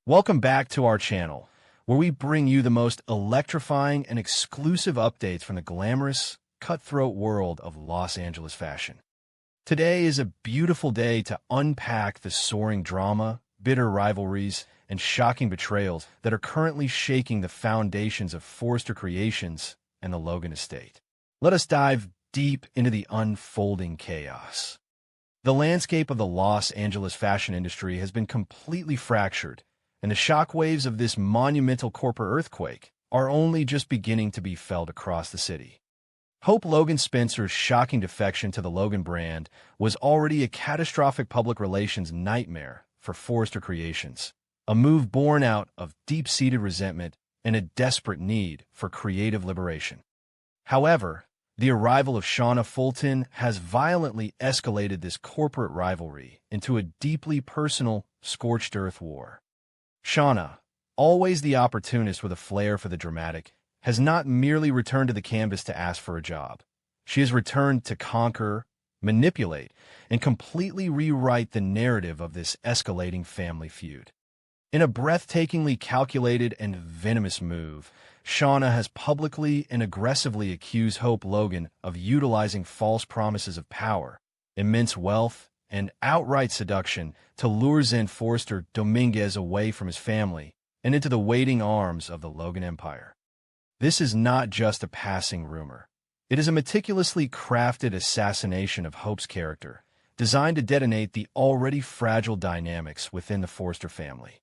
Welcome back to our channel, where we bring you the most electrifying and exclusive updates from the glamorous, cutthroat world of Los Angeles fashion. Today is a beautiful day to unpack the soaring drama, bitter rivalries, and shocking betrayals that are currently shaking the foundations of Forrester Creations and the Logan estate. Let us dive deep into the unfolding chaos. The landscape of the Los Angeles fashion industry has been completely fractured, and the shockwaves of this monumental corporate earthquake are only just beginning to be felt across the city. Hope Logan Spencer's shocking defection to the Logan brand was already a catastrophic public relations nightmare for Forrester Creations, a move born out of deep-seated resentment and a desperate need for creative liberation. However, the arrival of Shauna Fulton has violently escalated this corporate rivalry into a deeply personal, scorched earth war. Shauna, always the opportunist with a flair for the dramatic, has not merely returned to the canvas to ask for a job. She has returned to conquer, manipulate, and completely rewrite the narrative of this escalating family feud. In a breathtakingly calculated and venomous move, Shauna has publicly and aggressively accused Hope Logan of utilizing false promises of power, immense wealth, and outright seduction to lure Zen Forrester Dominguez away from his family and into the waiting arms of the Logan Empire. This is not just a passing rumor. It is a meticulously crafted assassination of Hope's character, designed to detonate the already fragile dynamics within the Forrester family.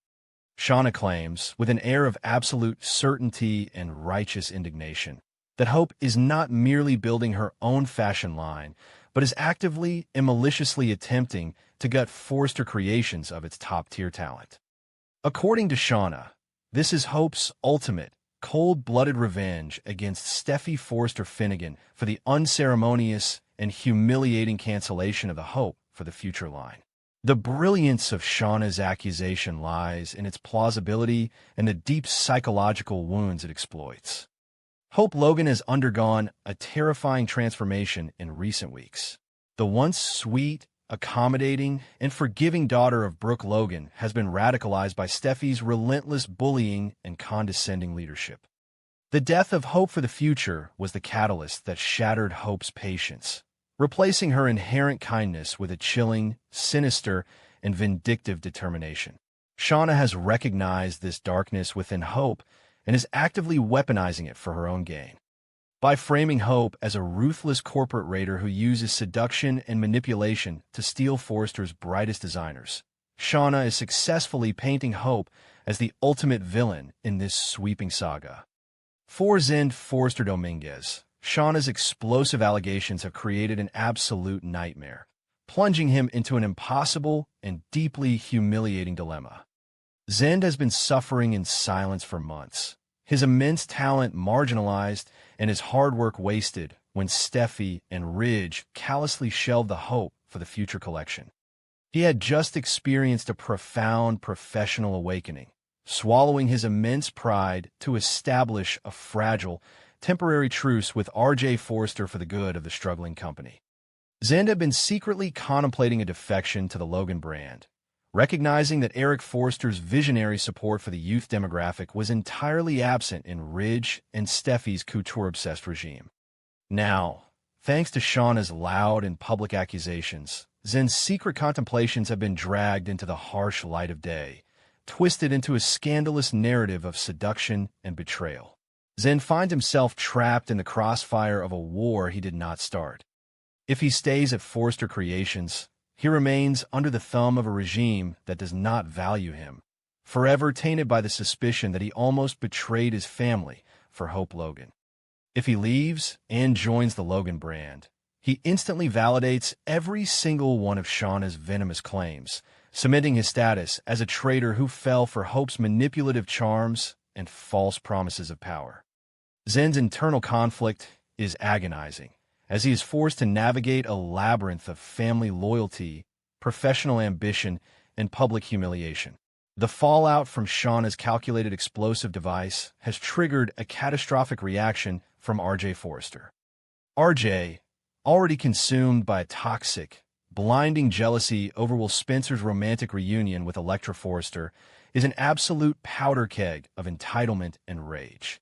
Shauna claims, with an air of absolute certainty and righteous indignation, that Hope is not merely building her own fashion line, but is actively and maliciously attempting to gut Forrester Creations of its top-tier talent. According to Shauna, this is Hope's ultimate, cold-blooded revenge against Steffy Forrester Finnegan for the unceremonious and humiliating cancellation of the Hope for the Future line. The brilliance of Shauna's accusation lies in its plausibility and the deep psychological wounds it exploits. Hope Logan has undergone a terrifying transformation in recent weeks. The once sweet, accommodating, and forgiving daughter of Brooke Logan has been radicalized by Steffy's relentless bullying and condescending leadership. The death of Hope for the Future was the catalyst that shattered Hope's patience, replacing her inherent kindness with a chilling, sinister, and vindictive determination. Shauna has recognized this darkness within Hope and is actively weaponizing it for her own gain. By framing Hope as a ruthless corporate raider who uses seduction and manipulation to steal Forrester's brightest designers, Shauna is successfully painting Hope as the ultimate villain in this sweeping saga. For Zen Forrester Dominguez, Shauna's explosive allegations have created an absolute nightmare, plunging him into an impossible and deeply humiliating dilemma. Zend has been suffering in silence for months, his immense talent marginalized and his hard work wasted when Steffi and Ridge callously shelved the Hope for the Future collection. He had just experienced a profound professional awakening, swallowing his immense pride to establish a fragile, temporary truce with R.J. Forrester for the good of the struggling company. Zend had been secretly contemplating a defection to the Logan brand, recognizing that Eric Forster's visionary support for the youth demographic was entirely absent in Ridge and Steffi's couture-obsessed regime. Now, thanks to Shauna's loud and public accusations, Zend's secret contemplations have been dragged into the harsh light of day, twisted into a scandalous narrative of seduction and betrayal. Zend finds himself trapped in the crossfire of a war he did not start. If he stays at Forrester Creations, he remains under the thumb of a regime that does not value him, forever tainted by the suspicion that he almost betrayed his family for Hope Logan. If he leaves and joins the Logan brand, he instantly validates every single one of Shauna's venomous claims, cementing his status as a traitor who fell for Hope's manipulative charms and false promises of power. Zend's internal conflict is agonizing, as he is forced to navigate a labyrinth of family loyalty, professional ambition, and public humiliation. The fallout from Shauna's calculated explosive device has triggered a catastrophic reaction from R.J. Forrester. R.J., already consumed by a toxic, blinding jealousy over Will Spencer's romantic reunion with Electra Forrester is an absolute powder keg of entitlement and rage.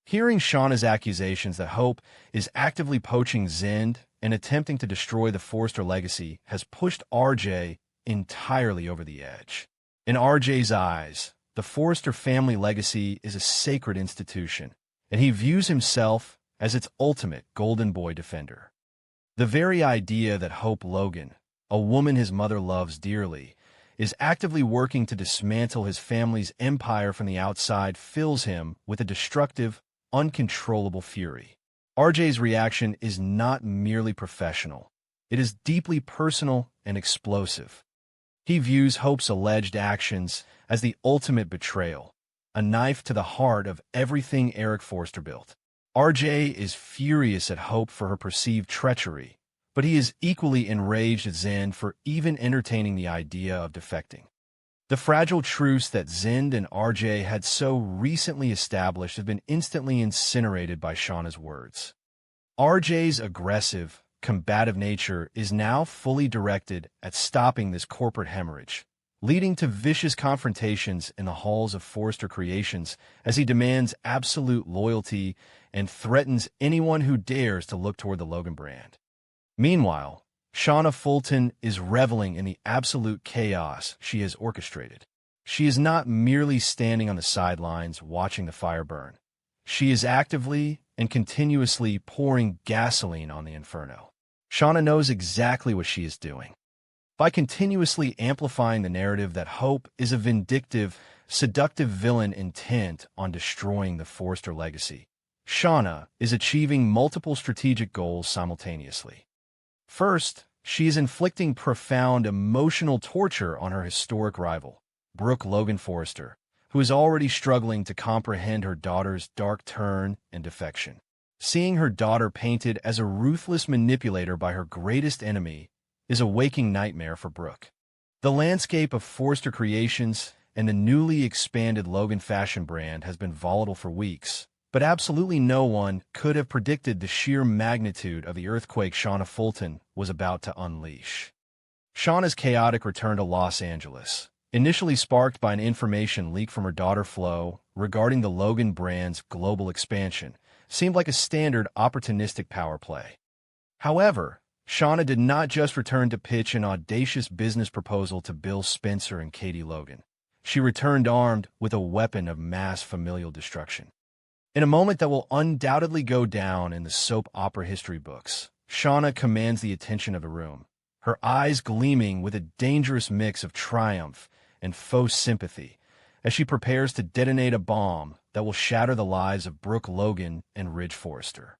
Hearing Shauna's accusations that Hope is actively poaching Zend and attempting to destroy the Forrester legacy has pushed RJ entirely over the edge. In RJ's eyes, the Forrester family legacy is a sacred institution, and he views himself as its ultimate golden boy defender. The very idea that Hope Logan, a woman his mother loves dearly, is actively working to dismantle his family's empire from the outside fills him with a destructive, uncontrollable fury. RJ's reaction is not merely professional. It is deeply personal and explosive. He views Hope's alleged actions as the ultimate betrayal, a knife to the heart of everything Eric Forrester built. RJ is furious at Hope for her perceived treachery, but he is equally enraged at Zend for even entertaining the idea of defecting. The fragile truce that Zend and RJ had so recently established have been instantly incinerated by Shauna's words. RJ's aggressive, combative nature is now fully directed at stopping this corporate hemorrhage, leading to vicious confrontations in the halls of Forrester Creations as he demands absolute loyalty and threatens anyone who dares to look toward the Logan brand. Meanwhile, Shauna Fulton is reveling in the absolute chaos she has orchestrated. She is not merely standing on the sidelines watching the fire burn. She is actively and continuously pouring gasoline on the inferno. Shauna knows exactly what she is doing. By continuously amplifying the narrative that Hope is a vindictive, seductive villain intent on destroying the Forrester legacy, Shauna is achieving multiple strategic goals simultaneously. First, she is inflicting profound emotional torture on her historic rival, Brooke Logan Forrester, who is already struggling to comprehend her daughter's dark turn and defection. Seeing her daughter painted as a ruthless manipulator by her greatest enemy is a waking nightmare for Brooke. The landscape of Forrester Creations and the newly expanded Logan fashion brand has been volatile for weeks, but absolutely no one could have predicted the sheer magnitude of the earthquake Shauna Fulton was about to unleash. Shauna's chaotic return to Los Angeles, initially sparked by an information leak from her daughter Flo regarding the Logan brand's global expansion, seemed like a standard opportunistic power play. However, Shauna did not just return to pitch an audacious business proposal to Bill Spencer and Katie Logan. She returned armed with a weapon of mass familial destruction. In a moment that will undoubtedly go down in the soap opera history books, Shauna commands the attention of the room, her eyes gleaming with a dangerous mix of triumph and faux sympathy as she prepares to detonate a bomb that will shatter the lives of Brooke Logan and Ridge Forrester.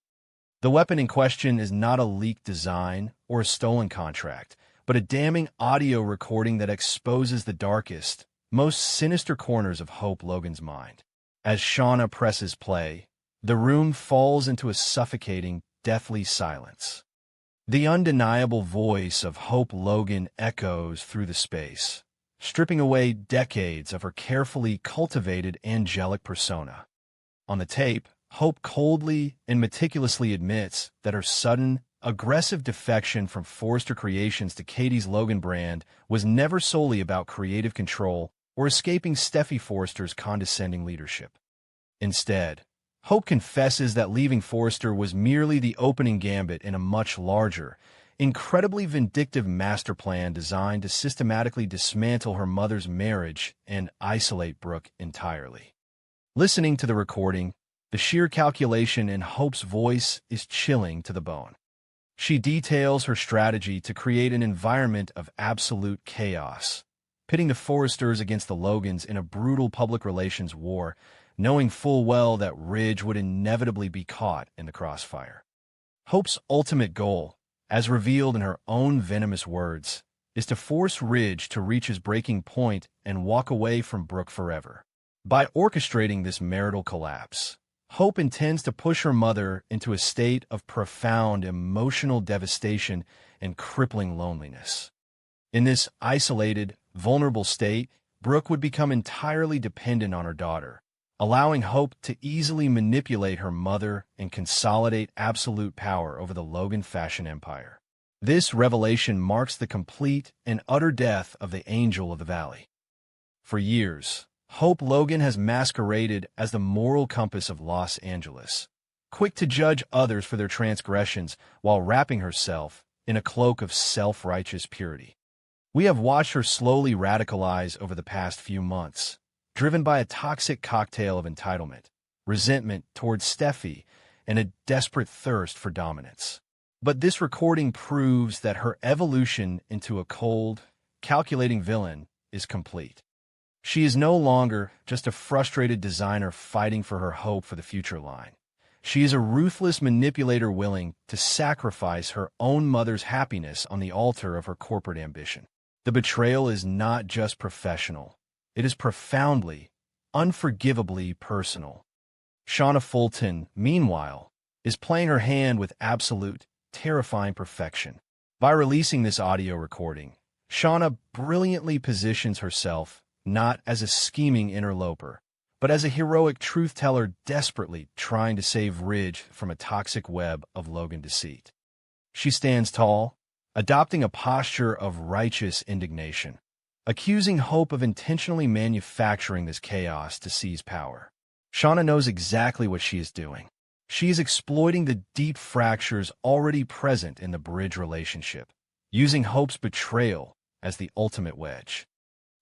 The weapon in question is not a leaked design or a stolen contract, but a damning audio recording that exposes the darkest, most sinister corners of Hope Logan's mind. As Shauna presses play, the room falls into a suffocating, deathly silence. The undeniable voice of Hope Logan echoes through the space, stripping away decades of her carefully cultivated angelic persona. On the tape, Hope coldly and meticulously admits that her sudden, aggressive defection from Forrester Creations to Katie's Logan brand was never solely about creative control or escaping Steffy Forrester's condescending leadership. Instead, Hope confesses that leaving Forrester was merely the opening gambit in a much larger, incredibly vindictive master plan designed to systematically dismantle her mother's marriage and isolate Brooke entirely. Listening to the recording, the sheer calculation in Hope's voice is chilling to the bone. She details her strategy to create an environment of absolute chaos, pitting the Forresters against the Logans in a brutal public relations war, knowing full well that Ridge would inevitably be caught in the crossfire. Hope's ultimate goal, as revealed in her own venomous words, is to force Ridge to reach his breaking point and walk away from Brooke forever. By orchestrating this marital collapse, Hope intends to push her mother into a state of profound emotional devastation and crippling loneliness. In this isolated, vulnerable state, Brooke would become entirely dependent on her daughter, allowing Hope to easily manipulate her mother and consolidate absolute power over the Logan fashion empire. This revelation marks the complete and utter death of the Angel of the Valley. For years, Hope Logan has masqueraded as the moral compass of Los Angeles, quick to judge others for their transgressions while wrapping herself in a cloak of self-righteous purity. We have watched her slowly radicalize over the past few months, driven by a toxic cocktail of entitlement, resentment towards Steffy, and a desperate thirst for dominance. But this recording proves that her evolution into a cold, calculating villain is complete. She is no longer just a frustrated designer fighting for her hope for the future line. She is a ruthless manipulator willing to sacrifice her own mother's happiness on the altar of her corporate ambition. The betrayal is not just professional. It is profoundly, unforgivably personal. Shauna Fulton, meanwhile, is playing her hand with absolute, terrifying perfection. By releasing this audio recording, Shauna brilliantly positions herself not as a scheming interloper, but as a heroic truth-teller desperately trying to save Ridge from a toxic web of Logan deceit. She stands tall, adopting a posture of righteous indignation, accusing Hope of intentionally manufacturing this chaos to seize power. Shauna knows exactly what she is doing. She is exploiting the deep fractures already present in the Bridge relationship, using Hope's betrayal as the ultimate wedge.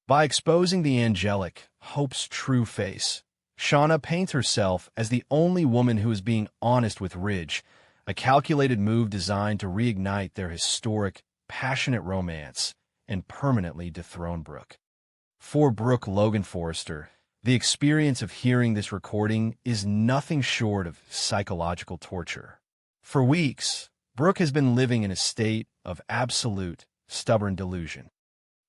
By exposing the angelic, Hope's true face, Shauna paints herself as the only woman who is being honest with Ridge, a calculated move designed to reignite their historic, passionate romance and permanently dethrone Brooke. For Brooke Logan Forrester, the experience of hearing this recording is nothing short of psychological torture. For weeks, Brooke has been living in a state of absolute, stubborn delusion.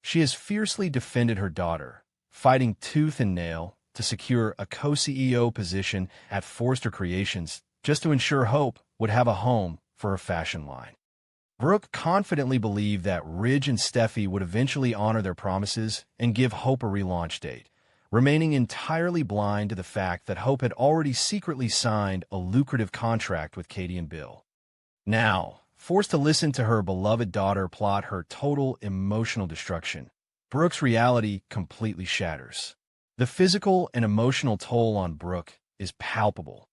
She has fiercely defended her daughter, fighting tooth and nail to secure a co-CEO position at Forrester Creations just to ensure Hope would have a home for her fashion line. Brooke confidently believed that Ridge and Steffy would eventually honor their promises and give Hope a relaunch date, remaining entirely blind to the fact that Hope had already secretly signed a lucrative contract with Katie and Bill. Now, forced to listen to her beloved daughter plot her total emotional destruction, Brooke's reality completely shatters. The physical and emotional toll on Brooke is palpable.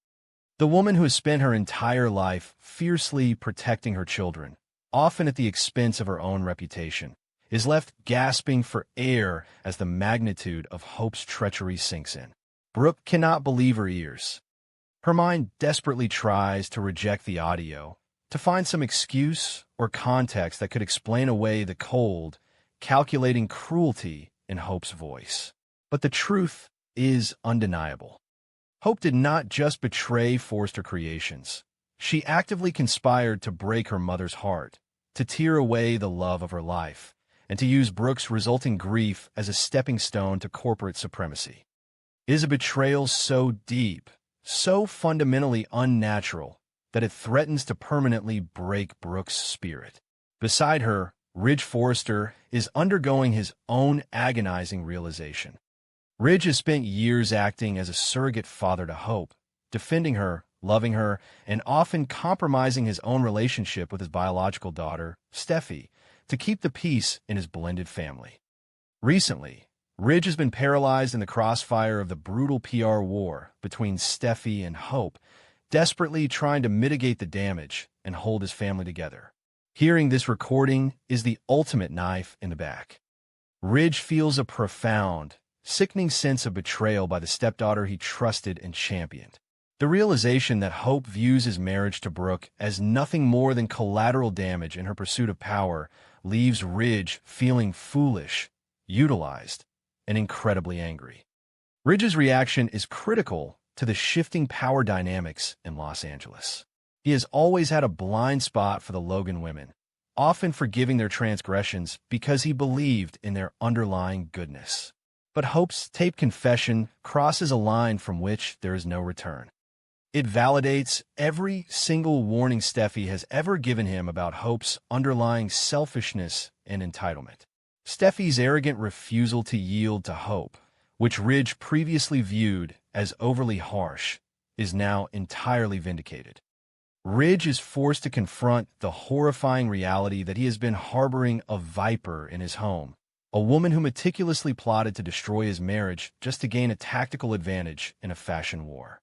The woman who has spent her entire life fiercely protecting her children, often at the expense of her own reputation, is left gasping for air as the magnitude of Hope's treachery sinks in. Brooke cannot believe her ears. Her mind desperately tries to reject the audio, to find some excuse or context that could explain away the cold, calculating cruelty in Hope's voice. But the truth is undeniable. Hope did not just betray Forrester Creations. She actively conspired to break her mother's heart, to tear away the love of her life, and to use Brooke's resulting grief as a stepping stone to corporate supremacy. It is a betrayal so deep, so fundamentally unnatural, that it threatens to permanently break Brooke's spirit. Beside her, Ridge Forrester is undergoing his own agonizing realization. Ridge has spent years acting as a surrogate father to Hope, defending her, loving her, and often compromising his own relationship with his biological daughter, Steffy, to keep the peace in his blended family. Recently, Ridge has been paralyzed in the crossfire of the brutal PR war between Steffy and Hope, desperately trying to mitigate the damage and hold his family together. Hearing this recording is the ultimate knife in the back. Ridge feels a profound, sickening sense of betrayal by the stepdaughter he trusted and championed. The realization that Hope views his marriage to Brooke as nothing more than collateral damage in her pursuit of power leaves Ridge feeling foolish, utilized, and incredibly angry. Ridge's reaction is critical to the shifting power dynamics in Los Angeles. He has always had a blind spot for the Logan women, often forgiving their transgressions because he believed in their underlying goodness. But Hope's taped confession crosses a line from which there is no return. It validates every single warning Steffy has ever given him about Hope's underlying selfishness and entitlement. Steffy's arrogant refusal to yield to Hope, which Ridge previously viewed as overly harsh, is now entirely vindicated. Ridge is forced to confront the horrifying reality that he has been harboring a viper in his home, a woman who meticulously plotted to destroy his marriage just to gain a tactical advantage in a fashion war.